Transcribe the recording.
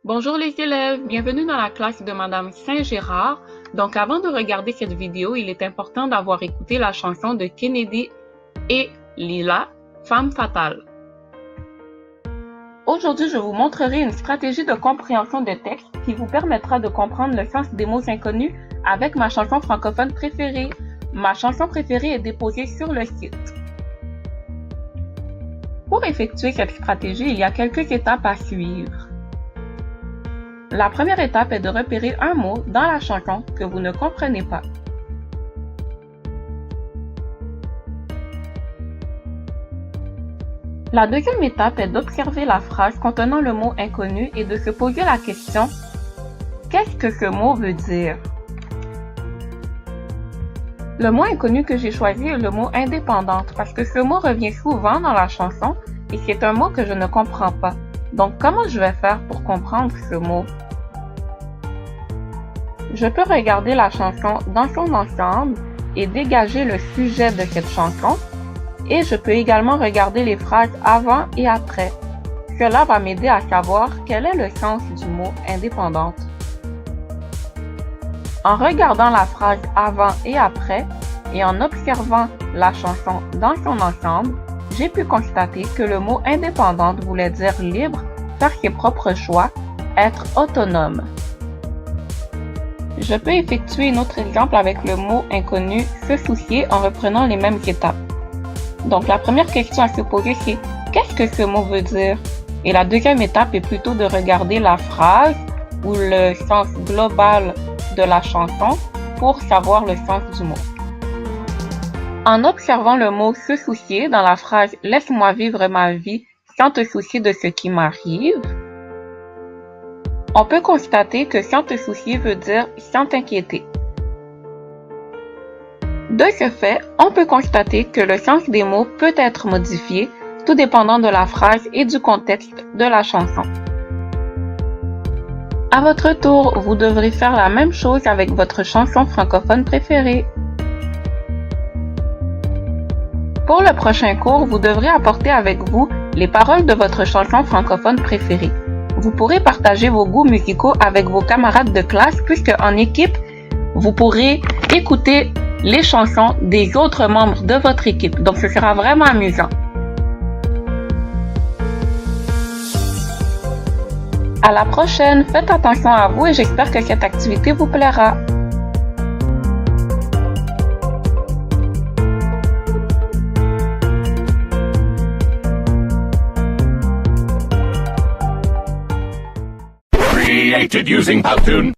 Bonjour les élèves, bienvenue dans la classe de Madame Saint-Gérard. Donc avant de regarder cette vidéo, il est important d'avoir écouté la chanson de Kennedy et Lila, Femme fatale. Aujourd'hui, je vous montrerai une stratégie de compréhension de texte qui vous permettra de comprendre le sens des mots inconnus avec ma chanson francophone préférée. Ma chanson préférée est déposée sur le site. Pour effectuer cette stratégie, il y a quelques étapes à suivre. La première étape est de repérer un mot dans la chanson que vous ne comprenez pas. La deuxième étape est d'observer la phrase contenant le mot inconnu et de se poser la question « Qu'est-ce que ce mot veut dire ?» Le mot inconnu que j'ai choisi est le mot « indépendante » parce que ce mot revient souvent dans la chanson et c'est un mot que je ne comprends pas. Donc, comment je vais faire pour comprendre ce mot? Je peux regarder la chanson dans son ensemble et dégager le sujet de cette chanson. Et je peux également regarder les phrases avant et après. Cela va m'aider à savoir quel est le sens du mot « indépendante ». En regardant la phrase avant et après et en observant la chanson dans son ensemble, j'ai pu constater que le mot « indépendante » voulait dire libre, faire ses propres choix, être autonome. Je peux effectuer un autre exemple avec le mot « inconnu », se soucier en reprenant les mêmes étapes. Donc la première question à se poser c'est « Qu'est-ce que ce mot veut dire ?» Et la deuxième étape est plutôt de regarder la phrase ou le sens global de la chanson pour savoir le sens du mot. En observant le mot « se soucier » dans la phrase « Laisse-moi vivre ma vie sans te soucier de ce qui m'arrive », on peut constater que « sans te soucier » veut dire « sans t'inquiéter ». De ce fait, on peut constater que le sens des mots peut être modifié, tout dépendant de la phrase et du contexte de la chanson. À votre tour, vous devrez faire la même chose avec votre chanson francophone préférée. Pour le prochain cours, vous devrez apporter avec vous les paroles de votre chanson francophone préférée. Vous pourrez partager vos goûts musicaux avec vos camarades de classe puisque en équipe, vous pourrez écouter les chansons des autres membres de votre équipe. Donc, ce sera vraiment amusant. À la prochaine, faites attention à vous et j'espère que cette activité vous plaira. Created using Powtoon.